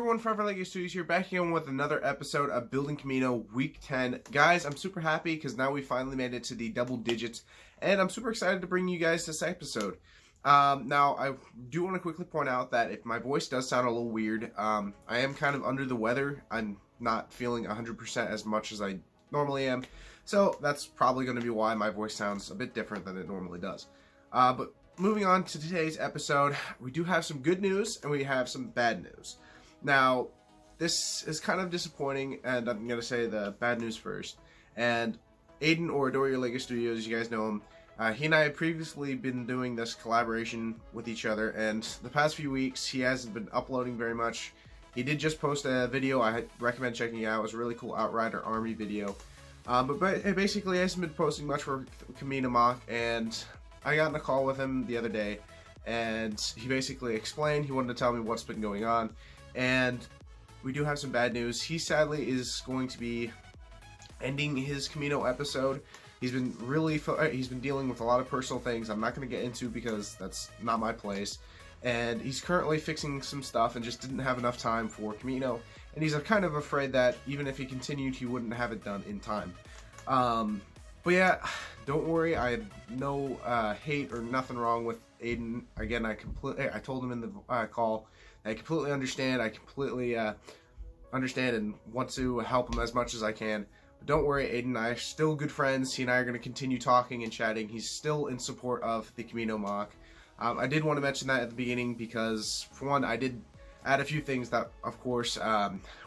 everyone, finalizing here, back again with another episode of Building Kamino Week 10. Guys, I'm super happy because now we finally made it to the double digits, and I'm super excited to bring you guys this episode. Now, I do want to quickly point out that if my voice does sound a little weird, I am kind of under the weather. I'm not feeling 100% as much as I normally am, so that's probably going to be why my voice sounds a bit different than it normally does. But moving on to today's episode, we do have some good news and we have some bad news. Now, this is kind of disappointing, and I'm going to say the bad news first. And Aidan, or AdorierLegoStudios, you guys know him, he and I have previously been doing this collaboration with each other, and the past few weeks he hasn't been uploading very much. He did just post a video I recommend checking it out. It was a really cool Outrider Army video. But basically he hasn't been posting much for Kamino Mock, and I got in a call with him the other day, and he basically explained, he wanted to tell me what's been going on. And we do have some bad news. He sadly is going to be ending his Kamino episode. He's been dealing with a lot of personal things I'm not going to get into because that's not my place. And he's currently fixing some stuff and just didn't have enough time for Kamino. And he's kind of afraid that even if he continued, he wouldn't have it done in time. But yeah, don't worry. I have no hate or nothing wrong with Aidan. Again, I told him in the call. I completely understand. I completely understand and want to help him as much as I can. But don't worry, Aidan and I are still good friends. He and I are going to continue talking and chatting. He's still in support of the Kamino Mock. I did want to mention that at the beginning because, for one, I did add a few things that, of course,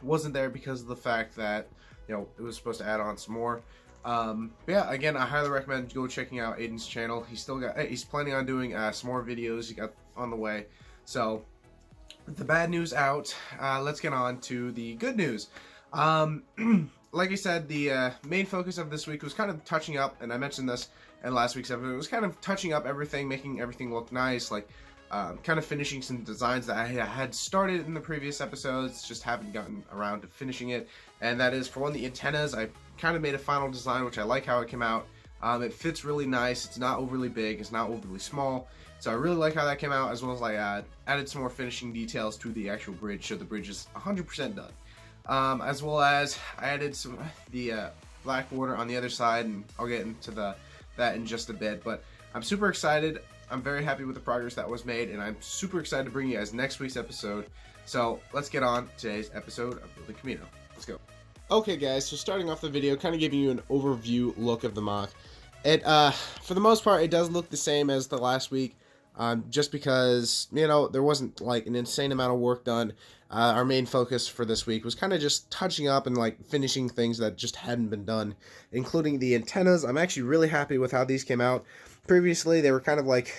wasn't there because of the fact that, you know, it was supposed to add on some more. But yeah, again, I highly recommend go checking out Aidan's channel. He's planning on doing some more videos he got on the way. So, the bad news out, let's get on to the good news. Like I said, the main focus of this week was kind of touching up, and I mentioned this in last week's episode, it was kind of touching up everything, making everything look nice, like kind of finishing some designs that I had started in the previous episodes, just haven't gotten around to finishing it. And that is, for one, the antennas. I kind of made a final design, which I like how it came out. It fits really nice, it's not overly big, it's not overly small. So I really like how that came out, as well as I added some more finishing details to the actual bridge, so the bridge is 100% done. As well as I added the black border on the other side, and I'll get into that in just a bit. But I'm super excited. I'm very happy with the progress that was made, and I'm super excited to bring you guys next week's episode. So let's get on today's episode of Building Kamino. Let's go. Okay, guys. So starting off the video, kind of giving you an overview look of the mock. It, for the most part, it does look the same as the last week. Just because, you know, there wasn't like an insane amount of work done. Our main focus for this week was kind of just touching up and like finishing things that just hadn't been done, including the antennas. I'm actually really happy with how these came out. Previously, they were kind of like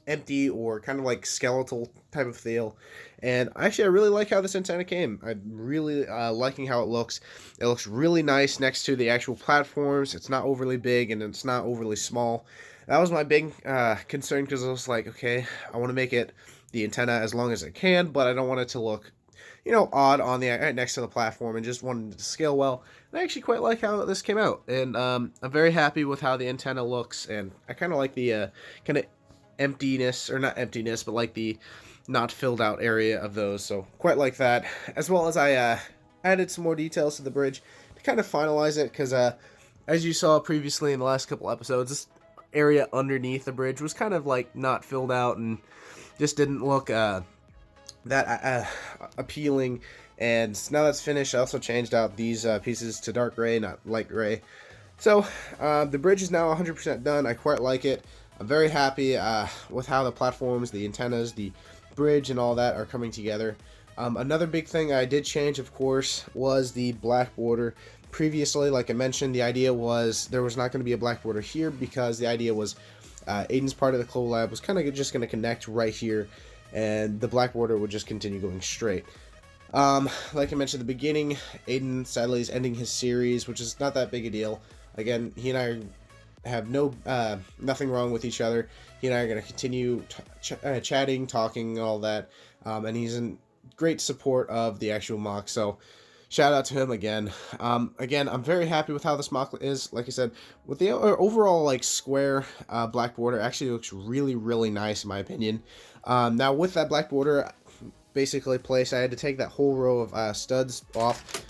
empty or kind of like skeletal type of feel. And actually, I really like how this antenna came. I'm really liking how it looks. It looks really nice next to the actual platforms. It's not overly big and it's not overly small. That was my big concern, because I was like, okay, I want to make it the antenna as long as I can, but I don't want it to look, you know, odd on the next to the platform, and just wanted it to scale well. And I actually quite like how this came out, and I'm very happy with how the antenna looks, and I kind of like the kind of emptiness, or not emptiness, but like the not filled out area of those, so quite like that. As well as I added some more details to the bridge to kind of finalize it, because as you saw previously in the last couple episodes, this area underneath the bridge was kind of like not filled out and just didn't look that appealing. And now that's finished, I also changed out these pieces to dark gray, not light gray. So the bridge is now 100% done. I quite like it. I'm very happy with how the platforms, the antennas, the bridge, and all that are coming together. Another big thing I did change, of course, was the black border. Previously, like I mentioned, the idea was there was not going to be a black border here, because the idea was Aidan's part of the collab was kind of just going to connect right here, and the black border would just continue going straight. Like I mentioned at the beginning, Aidan sadly is ending his series, which is not that big a deal. Again, he and I have nothing wrong with each other. He and I are going to continue chatting, talking, all that, and he's in great support of the actual mock, so shout out to him again. Again, I'm very happy with how this mock is. Like I said, with the overall like square black border, actually looks really, really nice in my opinion. Now with that black border, basically placed. I had to take that whole row of studs off.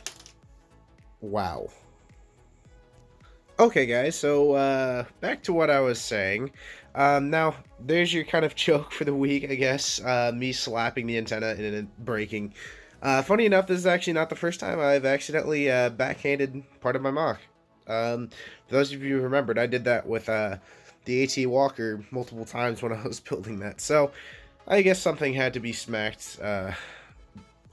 Wow. Okay, guys, so back to what I was saying. Now, there's your kind of joke for the week, I guess. Me slapping the antenna and it breaking. Funny enough, this is actually not the first time I've accidentally backhanded part of my mock. For those of you who remembered, I did that with the AT Walker multiple times when I was building that. So, I guess something had to be smacked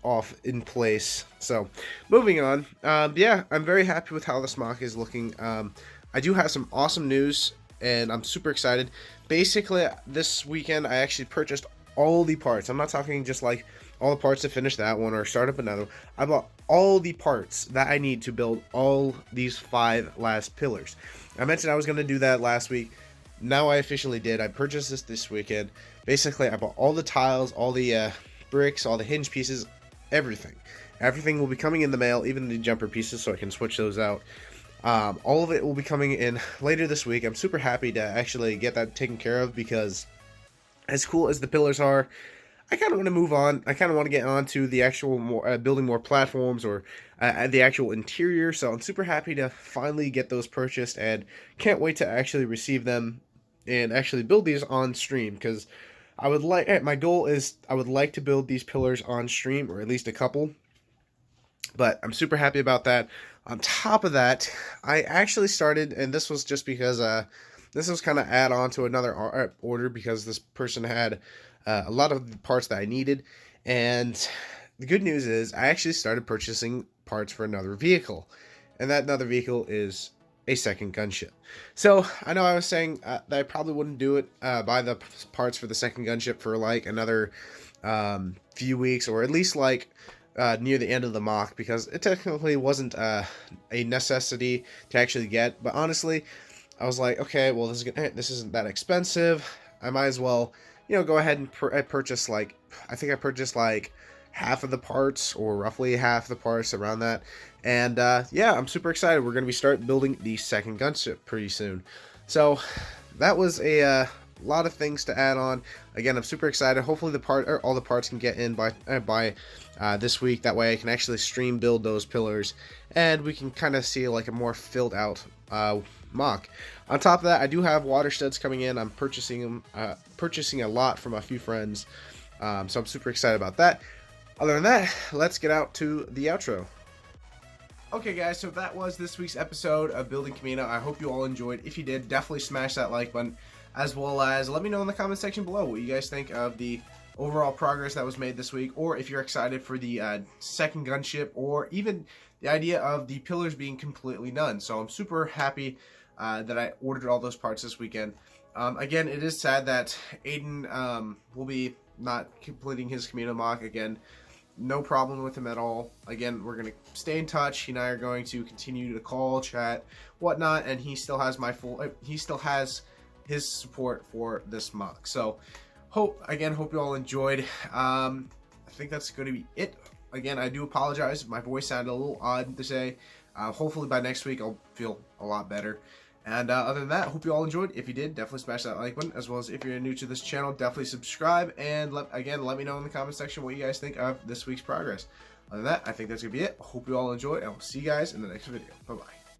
off in place. So, moving on. Yeah, I'm very happy with how this mock is looking. I do have some awesome news, and I'm super excited. Basically, this weekend, I actually purchased all the parts. I'm not talking just like all the parts to finish that one or start up another. I bought all the parts that I need to build all these 5 last pillars. I mentioned I was going to do that last week. Now I officially did. I purchased this weekend. Basically, I bought all the tiles, all the bricks, all the hinge pieces, everything. Everything will be coming in the mail, even the jumper pieces, so I can switch those out. All of it will be coming in later this week. I'm super happy to actually get that taken care of because as cool as the pillars are, I kind of want to move on. I kind of want to get on to the actual building more platforms or the actual interior. So I'm super happy to finally get those purchased and can't wait to actually receive them and actually build these on stream because I would like, my goal is I would like to build these pillars on stream or at least a couple. But I'm super happy about that. On top of that, I actually started, and this was just because this was kind of add on to another order because this person had a lot of the parts that I needed. And the good news is I actually started purchasing parts for another vehicle. And that another vehicle is a second gunship. So I know I was saying that I probably wouldn't do it, buy the parts for the second gunship for like another few weeks or at least like near the end of the mock because it technically wasn't a necessity to actually get. But honestly, I was like, okay, well, this isn't that expensive. I might as well, you know, go ahead and purchase like, I think I purchased like half of the parts or roughly half the parts around that. And yeah, I'm super excited. We're going to be start building the second gunship pretty soon. So that was a lot of things to add on. Again, I'm super excited. Hopefully all the parts can get in by this week. That way I can actually stream build those pillars and we can kind of see like a more filled out mock. On top of that, I do have water studs coming in. I'm purchasing them, purchasing a lot from a few friends. So I'm super excited about that. Other than that, let's get out to the outro. Okay guys, so that was this week's episode of Building Kamino. I hope you all enjoyed. If you did, definitely smash that like button, as well as let me know in the comment section below what you guys think of the overall progress that was made this week, or if you're excited for the second gunship, or even the idea of the pillars being completely done. So I'm super happy that I ordered all those parts this weekend. Again, it is sad that Aidan will be not completing his Kamino mock. Again, no problem with him at all. Again, we're going to stay in touch. He and I are going to continue to call, chat, whatnot, and he still has his support for this mock. So hope you all enjoyed. I think that's going to be it. Again, I do apologize if my voice sounded a little odd to say. Hopefully by next week I'll feel a lot better. And other than that, hope you all enjoyed. If you did, definitely smash that like button, as well as if you're new to this channel, definitely subscribe. And let me know in the comment section what you guys think of this week's progress. Other than that, I think that's going to be it. Hope you all enjoyed, and I will see you guys in the next video. Bye-bye.